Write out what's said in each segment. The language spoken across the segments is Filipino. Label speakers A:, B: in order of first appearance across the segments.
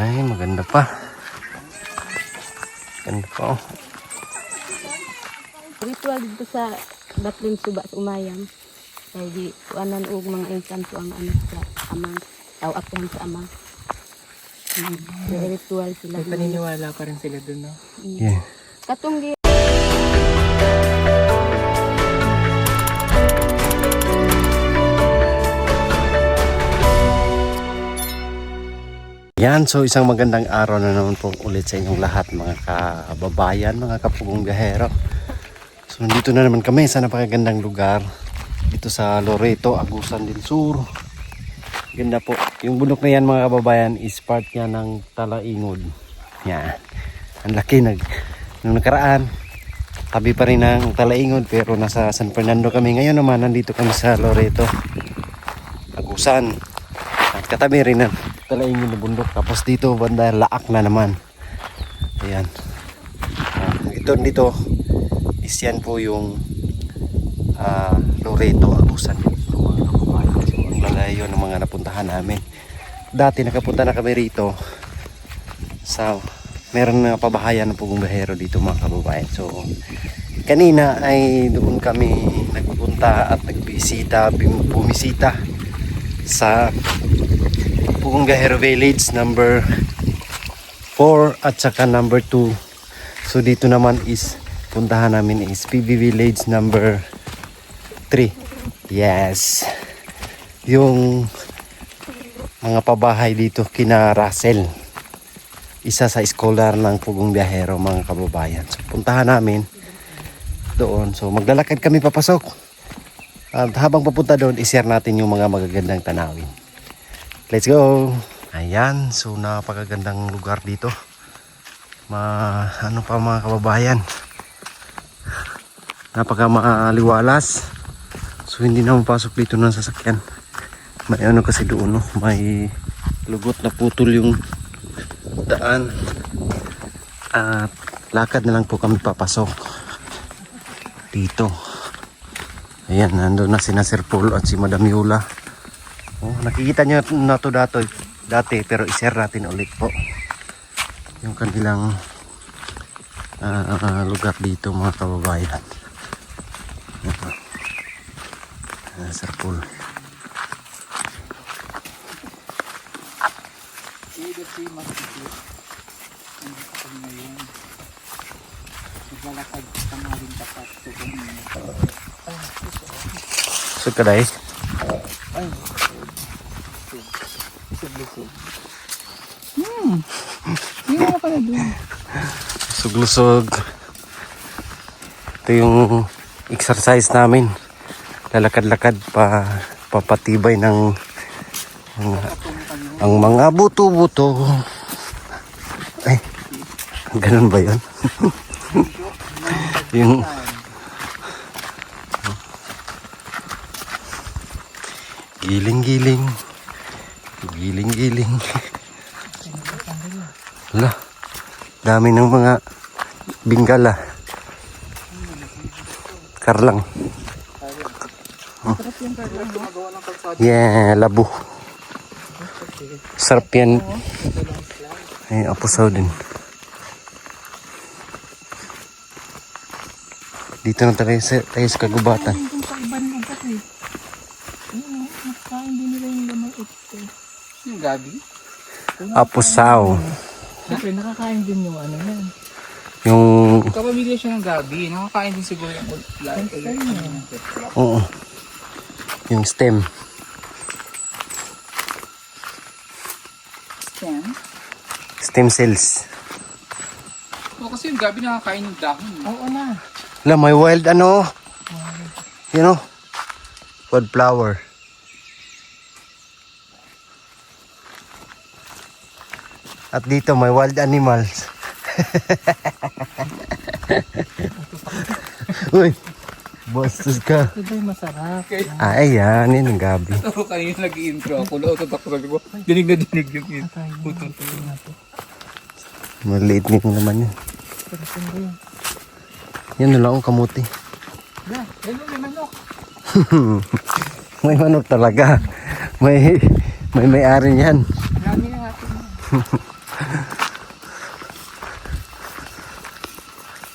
A: Ay, maganda pa. Ganda pa oh.
B: Ritual dito sa Batling Suba sa Umayam. Kaya di kuanan og mga encanto ang ano sa amang tawag sa amang. Ritual sila.
C: May paniniwala pa rin sila dun, no?
A: Yeah.
B: Katong di
A: Yan, so isang magandang araw na naman po ulit sa inyong lahat mga kababayan, mga kapugong biyahero. So nandito na naman kami sa napakagandang lugar dito sa Loreto, Agusan del Sur. Ganda po. Yung bundok na yan mga kababayan is part niya ng Talaingod. Yan. Ang laki nung nakaraan. Tabi pa rin ng Talaingod pero nasa San Fernando kami. Ngayon naman nandito kami sa Loreto, Agusan. At katabi rin ng Talaingod na bundok. Tapos dito banda Laak na naman. Ayan. Ito dito is yan po yung Loreto, Agusan. Malayo ng mga napuntahan namin. Dati nakapunta na kami rito sa meron na pabahayan ng pugong bahero dito mga kababayan. So kanina ay doon kami nagpunta at bumisita sa Pugong Bahero Village number 4 at saka number 2. So dito naman is puntahan namin is PB Village number 3. Yes. Yung mga pabahay dito kina Russell, isa sa scholar ng Pugong Biyahero mga kababayan. So puntahan namin doon. So maglalakad kami papasok. At habang papunta doon, i-share natin yung mga magagandang tanawin. Let's go! Ayan, so napakagandang lugar dito. Ano pa mga kababayan? Napaka maaliwalas. So hindi na mapasok dito ng sasakyan. May ano kasi doon, no? May lugot na putol yung daan. At lakad na lang po kami papasok dito. Ayan, nandun na si Sir Paul at si Madam Yula. Oh, nakikita nyo na to dati pero i-share natin ulit po yung kanilang lugar dito mga kababayan. Sir Paul. So kaday. Lusog-lusog. Ito yung exercise namin. Lalakad-lakad papatibay ng ang mga buto-buto. Ay, ganun ba yun? Yung giling-giling. Giling-giling. Wala. Dami ng mga bingkala. Karlang. Yeah, labo. Sarap yan. Ay, apusaw din. Dito na tayo sa kagubatan.
C: Yung gabi?
A: Apusaw.
C: Siyempre, nakakain din yung ano yan.
A: Yung...
C: Kapamilya siya ng gabi, nakakain din siguro yung ulit.
A: Oo. Yung stem.
C: Stem?
A: Stem cells.
C: Oo, kasi yung gabi nakakain yung dahon. Oo na.
A: Wala, may wild ano. You know? Wildflower. At dito may wild animals. Uy, bostos ka.
C: Ito yung masarap.
A: Ay, yan. Yan ang gabi.
C: Oo, kanina nag-i-intro ako. Lautot ako sabi ko, dinig na dinig yung intro.
A: Maliit nito naman yan. Yan na lang ang kamuti.
C: Yeah, may manok.
A: May manok talaga. May may-ari yan.
C: Marami na natin.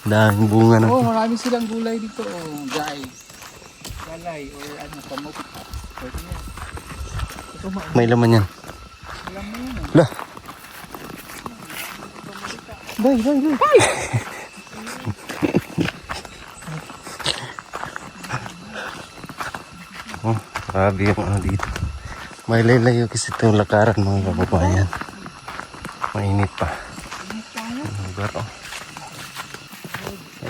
A: Daming bunga na.
C: Oh, marami silang gulay dito. Oh, guys. Galay or ano, kamote. Pwede yan. Ito
A: May laman yan.
C: alam mo yun.
A: Lah. Bay. Oh, grabe yung ano dito. May lalayo kasi itong lakaran mga kababayan. Mainit pa. Ang lugar, oh.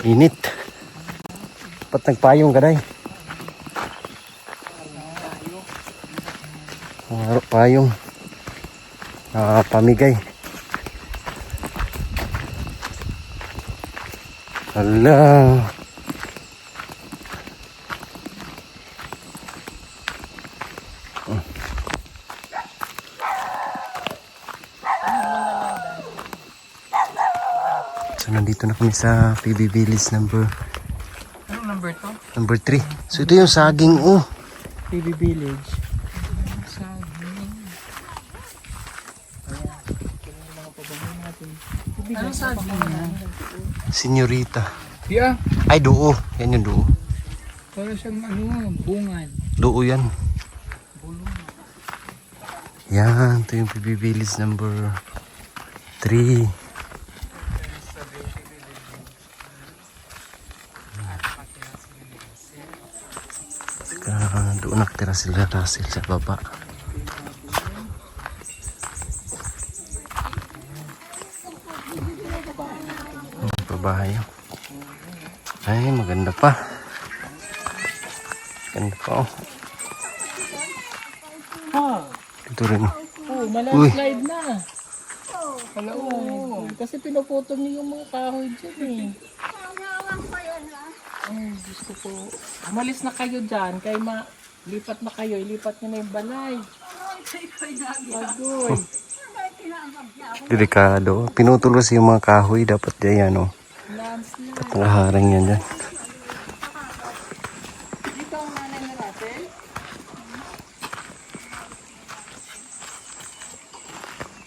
A: Mainit. Ba't nagpayong ka, day? Mga payong. Pamigay. Hala. So nandito na kami sa PB Village number
C: Anong number to?
A: number 3. So ito yung saging, oh.
C: PB Village. Saging. Anong saging na?
A: Senyorita.
C: Yeah.
A: Ay, duo. Yan yung duo.
C: Para siyang ano, bungan.
A: Duo yan. Yan, ito yung PB Village number 3. Doon nakatira sila Russell sa baba. Babahay. Ay, maganda pa. Ganda pa, oh. Ito rin.
C: Oh,
A: Uy.
C: malandslide na. Hala, oh. Kasi pinuputol niyo yung mga kahoy dyan eh. Oh, gusto ko. Umalis na kayo dyan. Kay lipat na kayo. Ilipat niyo na yung balay. Agoy.
A: Delikado. Pinutol kasi yung mga kahoy. Dapat dyan, oh.
C: Landslide.
A: Dapat nakaharang yan dyan.
C: Dito ang nanay ni Russell.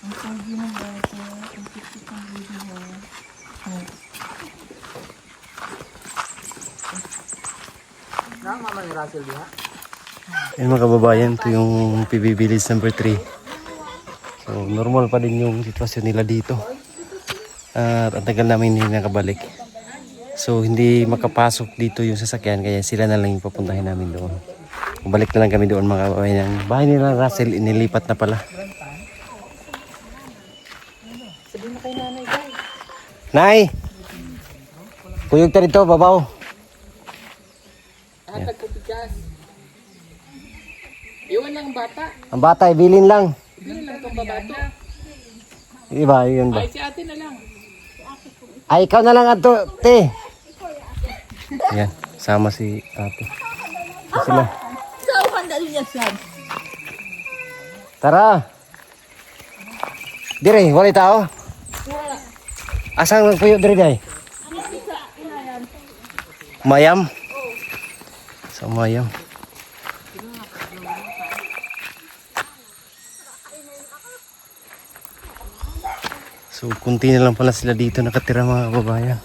C: Ang pagi ng bata. Ang tiktik ng baby mo. Na, mama ni Russell diha?
A: Yan mga kababayan, ito yung PB Village number 3. So normal pa din yung sitwasyon nila dito. At ang tagal namin hindi nakabalik. So hindi makapasok dito yung sasakyan, kaya sila na lang yung papuntahin namin doon. Balik na lang kami doon mga kababayan. Ang bahay nila Russell, inilipat na pala.
C: Sabihin na kay nanay guys.
A: Nay! Kuyog ta dito, babaw.
C: Hatag ko bigas. Iwan lang bata.
A: Ang bata, ibilin lang.
C: Bili lang kang babato.
A: Iba, yun ba?
C: Ay, si ate na lang.
A: Ay, ikaw na lang ato, te. Yan, sama si ate. Sila. Tara. Dire, wala tao. Asang lang puyo dire day? Mayam. Sa mayam. So, kunti na lang pala sila dito nakatira mga kababayan.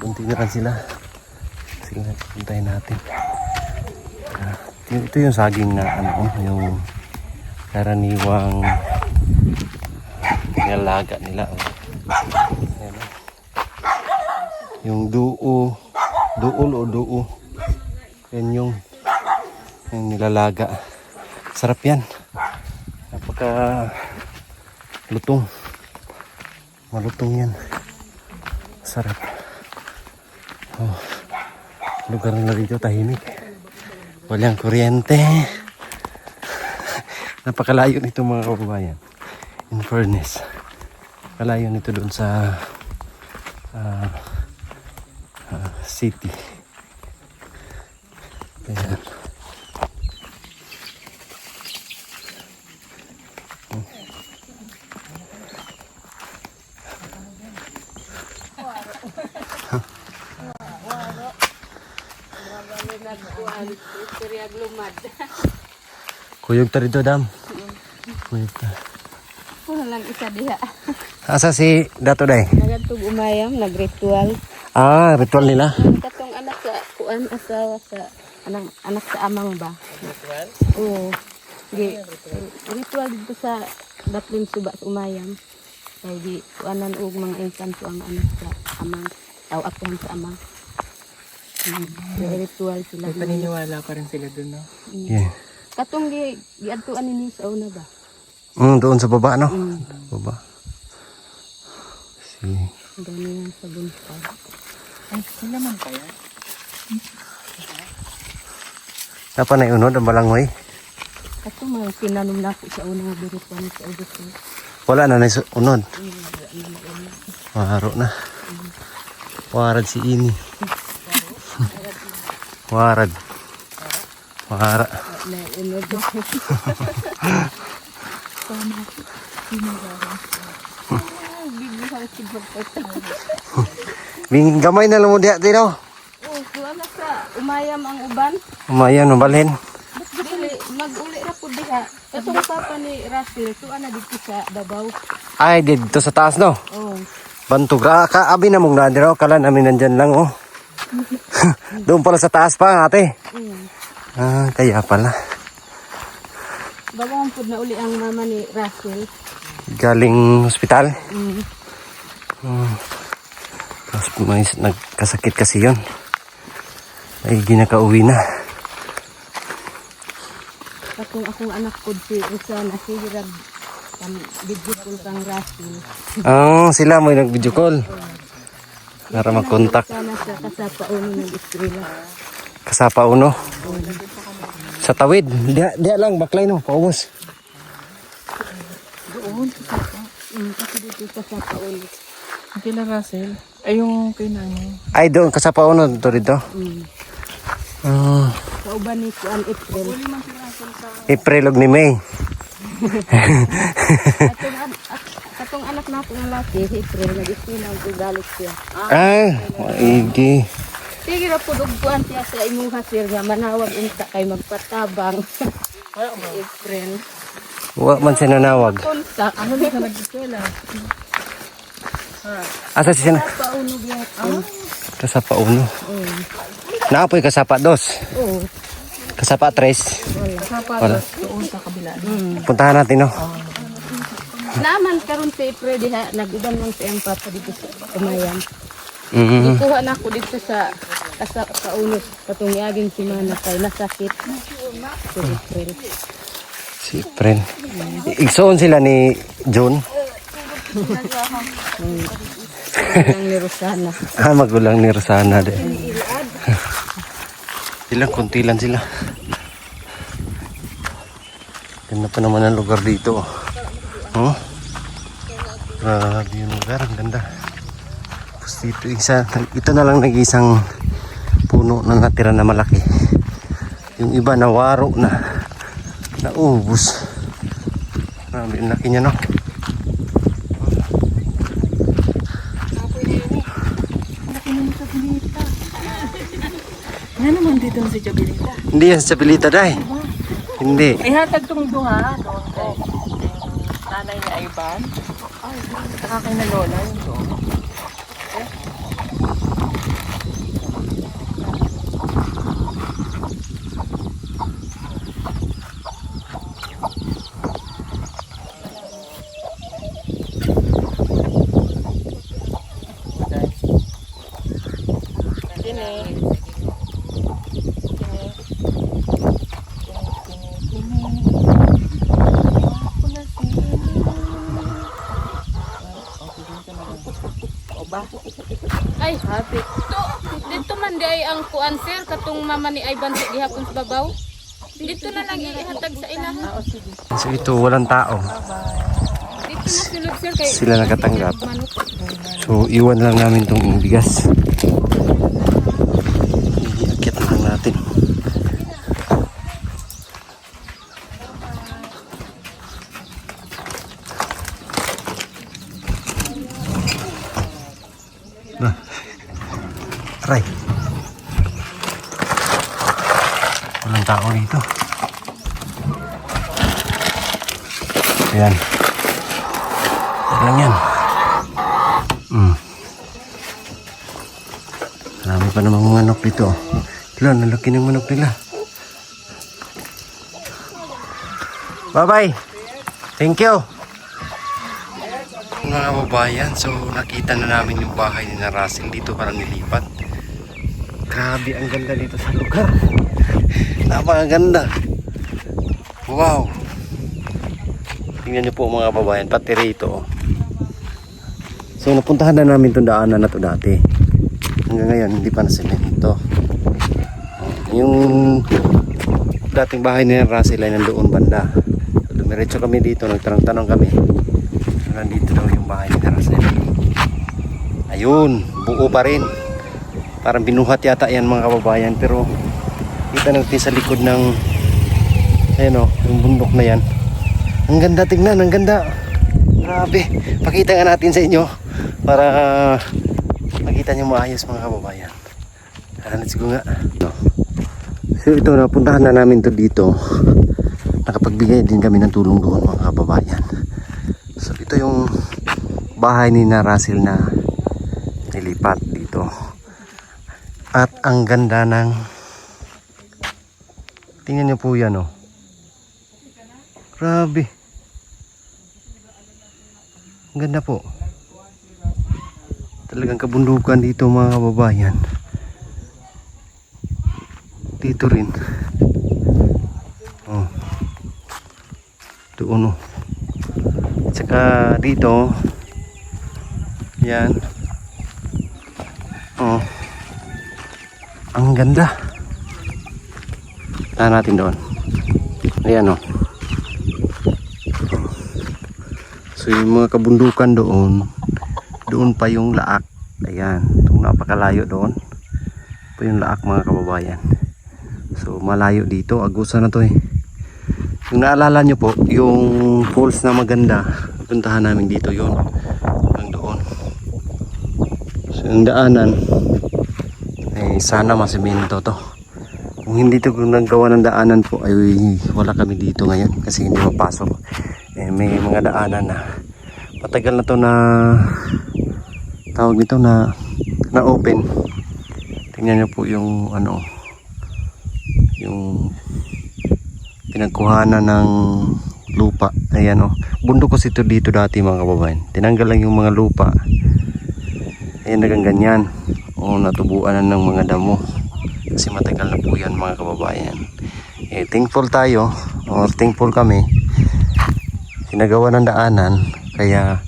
A: Kunti na lang sila. Sige, puntahin natin. Ito yung saging na ano, yung karaniwang nilalaga nila. Ayan. Yung duo, duol o duo. Yan yung nilalaga. Sarap yan. Napaka lutong. Malutong yan. Sarap. Oh, lugar na dito tahimik. Walang kuryente. Napakalayo nito mga kababayan. In fairness. Kalayo nito doon sa city. Ayan.
B: Nagkuhan, istorya glumad.
A: Kuyog ta rito, dam. Kuyog ta.
B: Wala lang isa diha.
A: Asa si Dato day?
B: Nagadtog umayam, nagritual.
A: Ah, ritual nila.
B: Katong anak sa kuan asawa sa anak sa amang ba.
C: Ritual?
B: Oo. Ritual dito sa Batlin Suba sa umayam. Kaya di kuanan og mga insanto ang anak sa amang. Tao apon sa amang. Ritual sila.
C: May paniniwala pa rin sila dun, no?
A: Yeah.
B: Katong giadtuan ni sa una ba?
A: Doon sa baba, no?
B: Mm.
A: Baba. Si...
B: Gani yan sa buntag.
C: Ay, sila man kaya?
A: Napa na unod ang balangoy?
B: Kato mga pinanom na ako sa unang birituan sa Augusto.
A: Wala na na unod. Waro na. Warad si Ini. Warad. Wara.
B: Na unod.
A: Bing gamay na lang mo diya, tino.
B: Oh, wala sa umayam ang uban.
A: Umayan, mabalhin.
B: Dili, mag-uli ra po diha. Katong papa ni Russell, tuwa na dito sa babaw.
A: Ay, dito sa taas, no?
B: Oh.
A: Bantog. Kaabi na mong nadiraw. Kala namin nandyan lang, oh. Doon pala sa taas pa, ate. Ah, kaya pala.
B: Bawang po na uli ang mama ni Russell.
A: Galing hospital.
B: Mm.
A: Tapos may nagkasakit kasi yun. Ay, ginakauwi na.
B: Katong akong anak po si Usa na si Hirab. Video call kang Russell.
A: Ah, sila mo yung nag-video call. Para mag-contact.
B: Sana sa kasapa uno ng eskwela.
A: Kasapa uno. Sa tawid. Diya lang, baklay no. Paubos.
C: Doon.
B: Kasi dito kasapa uno.
C: Ang kila Russell? Ay, yung kay nanay.
A: Ay, doon. Kasapa uno. Dito rito. Ah,
B: Kauban ni Kuan April.
A: April og ni May.
B: Katong anak na akong lalaki, si April, nag-eskwela ang galit siya.
A: Ah, maigi.
B: Sige na po, dugpuan siya sa imuha sir nga manawag unta kay magpatabang. April.
A: Wa man sinanawag.
B: Kontak.
C: Ano na ka nag-eskwela?
A: Asa si sina?
B: Paunog yan.
A: Kasapa uno. Naapoy kasapa dos.
B: Oo.
A: Kasapa tres. Wala.
C: Doon sa kabila.
A: Puntahan natin, no?
B: Naman karon si April diha, nag-uban lang si ang papa dito sa Umayan.
A: Mm.
B: Ikuha na ako dito sa unos. Katong yaging si Mana kay nasakit. Si April.
A: Si April. Igsoon sila ni John.
B: Ang ni Rosana.
A: Ah, magulang ni Rosana din. Ilang kuntilan sila. Ganda pa naman ang lugar dito. Oh. Grabe yung lugar, ang ganda. Tapos dito ito na lang nag-isang puno na natira na malaki. Yung iba nawaro na. Naubos. Grabe, ang laki niya, no?
C: Nga naman dito si Jabilita.
A: Hindi yan sa Chapelita, day. Hindi.
C: Ay, hatag tong duha doon kay nanay ni Ivan. Ay, saka kay na lola yun doon.
B: Ay, happy. Dito man di ay ang kuan sir katong mama ni Ivan sa gihapon sa babaw. Dito na lang ihatag sa ilaha.
A: So ito, walang tao.
B: Dito na sulod sir kay
A: Sila nakatanggap.
B: manok.
A: So iwan lang namin tong bigas. Iakit na lang natin. Aray. Walang tao dito. Ayan. Yan lang yan. Marami pa namang manok dito. Wala, nalaki ng manok nila. Bye-bye. Thank you. Mga kababayan, so nakita na namin yung bahay ni na Russell dito parang nilipat. Grabe, ang ganda dito sa lugar. Napakaganda. Wow. Tingnan niyo po mga kababayan, pati rito. So napuntahan na namin itong daanan na to dati. Hanggang ngayon, hindi pa na semento. Yung dating bahay ni Russell ay nandoon banda. Dumiretso kami dito, nagtanong-tanong kami. Nandito daw yung bahay ni Russell. Ayun, buo pa rin. Parang binuhat yata yan mga kababayan. Pero kita natin sa likod ng ayun o, yung bundok na yan. Ang ganda tingnan, ang ganda. Grabe, pakita nga natin sa inyo para makita nyo maayos mga kababayan. Let's go nga. So ito, napuntahan na namin to dito. Nakapagbigay din kami ng tulong doon mga kababayan. So ito yung bahay ni na Russell na nilipat dito. At ang ganda ng tingnan nyo po yan oh. Grabe. Ang ganda po. Talagang kabundukan dito mga kababayan. Dito rin. Oh. Doon oh. Tsaka dito. Yan. Oh. Ang ganda. Tahan natin doon. Ayan oh. So yung mga kabundukan doon, doon pa yung laak. Ayan, itong napakalayo doon pa yung laak mga kababayan. So malayo dito, agusan na to eh. Yung naalala nyo po, yung falls na maganda, puntahan namin dito yun. Hanggang doon. So yung daanan, eh sana masimento to. Kung hindi to naggawa ng daanan po, ay wala kami dito ngayon kasi hindi mapasok. Eh, may mga daanan na matagal na to na tawag nito na open. Tingnan nyo po yung ano, yung pinagkuhanan ng lupa. Ayan o, bundok kasi ito dito dati mga kababayan. Tinanggal lang yung mga lupa. Ayan, nagang ganyan o natubuan na ng mga damo kasi matagal na po yan mga kababayan. Eh, thankful tayo or thankful kami, sinagawa ng daanan kaya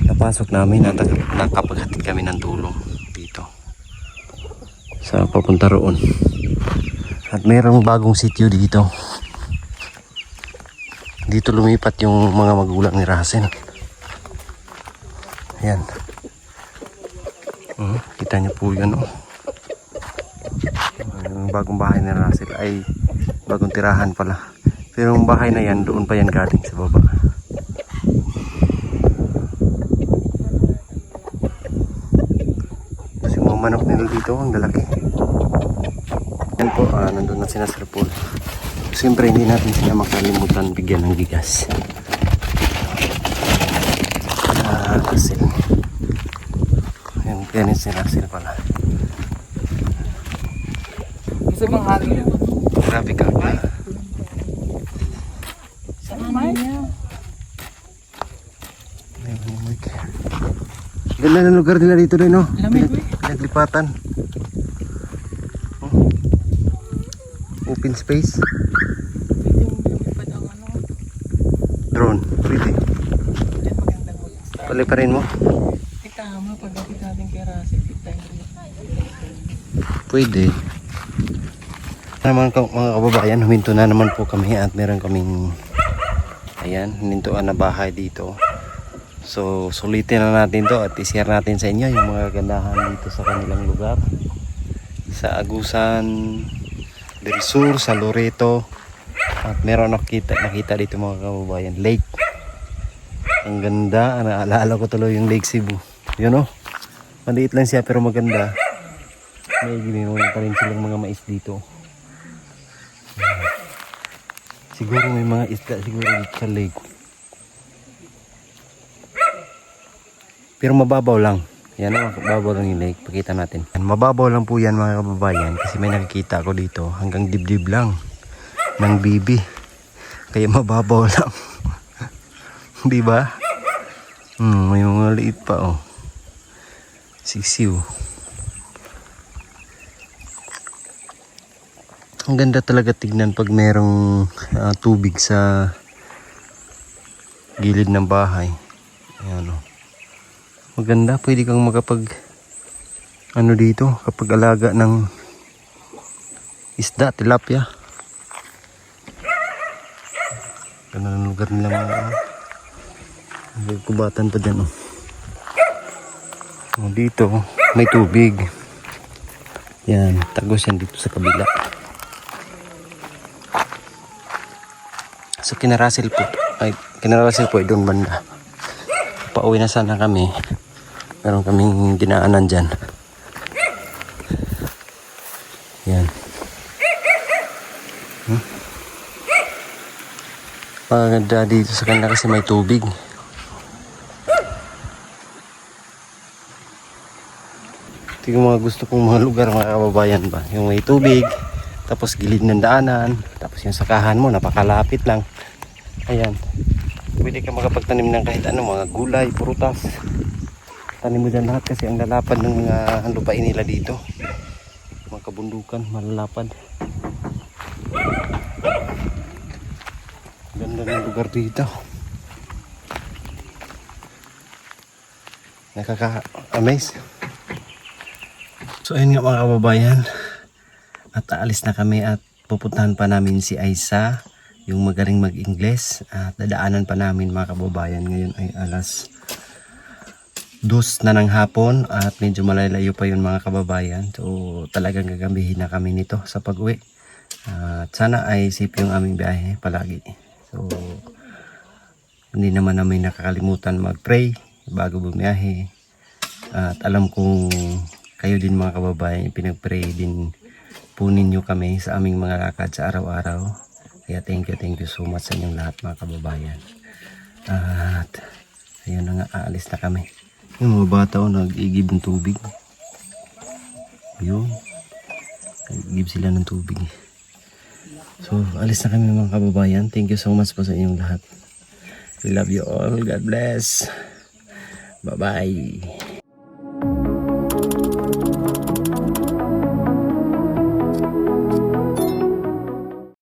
A: napasok namin at nakapaghatid kami ng tulong dito sa papunta roon. At mayroong bagong sitio dito. Dito lumipat yung mga magulang ni Russell. Ayan. Kita niyo po yun oh. Yung bagong bahay ni Russell ay bagong tirahan pala. Pero yung bahay na yan, doon pa yan galing sa baba. Kasi mga manok nila dito, ang lalaki. Yan po, nandun na sila Sir Paul. Siyempre hindi natin sila makalimutan bigyan ng bigas. Russell. Yan, yan si Russell pala.
C: Gusto bang hangin?
A: Grabe ka pa. Ganda ng lugar nila dito rin, no? Pinaglipatan. Open space. Drone, pwede. Paliparin mo?
C: Tama, pagdating natin kay Russell,
A: Pwede. Naman mga kababayan, huminto na naman po kami at meron kaming ayan, humintoan na bahay dito. So sulitin na natin to at i-share natin sa inyo yung mga kagandahan dito sa kanilang lugar. Sa Agusan, Del Sur, sa Loreto. At meron nakita dito mga kababayan, lake. Ang ganda, naalala ko tuloy yung Lake Cebu. Yun o, maliit lang siya pero maganda. May ginawa pa rin silang mga mais dito. Siguro may mga isda siguro dito sa lake. Pero mababaw lang. Yan o, mababaw lang yung lake. Pakita natin. Mababaw lang po yan mga kababayan. Kasi may nakikita ako dito. Hanggang dibdib lang. Ng bibi. Kaya mababaw lang. Di ba? May mga liit pa oh. Sisiw. Ang ganda talaga tignan pag merong tubig sa gilid ng bahay. Ayan oh. Maganda, pwede kang makapag ano dito, kapag alaga ng isda, tilapia. Ganun ang lugar nila mga may kubatan pa dyan oh. Dito may tubig. Yan, tagos yan dito sa kabila. So kinarasil po ay doon banda. Pauwi na sana kami. Meron kaming dinaanan dyan. Yan. Paganda dito sa kanila kasi may tubig. Ito yung mga gusto kong mga lugar mga kababayan ba. Yung may tubig, tapos gilid ng daanan, tapos yung sakahan mo napakalapit lang. Ayan. Pwede ka makapagtanim ng kahit ano, mga gulay, prutas. Tanim mo dyan lahat kasi ang lalapad ng mga lupain nila dito. Mga kabundukan, malalapad. Ganda ng lugar dito. Nakaka-amaze. So ayun nga mga kababayan. At aalis na kami at pupuntahan pa namin si Aisa, yung magaling mag-Ingles. At dadaanan pa namin mga kababayan. Ngayon ay alas 2 na ng hapon at medyo malalayo pa yun mga kababayan. So talagang gagambihin na kami nito sa pag-uwi. At sana ay safe yung aming biyahe palagi. So hindi naman namin nakakalimutan mag-pray bago bumiyahe. At alam kong kayo din mga kababayan, pinag-pray din po ninyo kami sa aming mga lakad sa araw-araw. Kaya thank you so much sa inyong lahat mga kababayan. At ayun na nga, aalis na kami. Yung mga bata nag-igib ng tubig. Yun. Nag-igib sila ng tubig. So, alis na kami mga kababayan. Thank you so much po sa inyong lahat. We love you all. God bless. Bye-bye.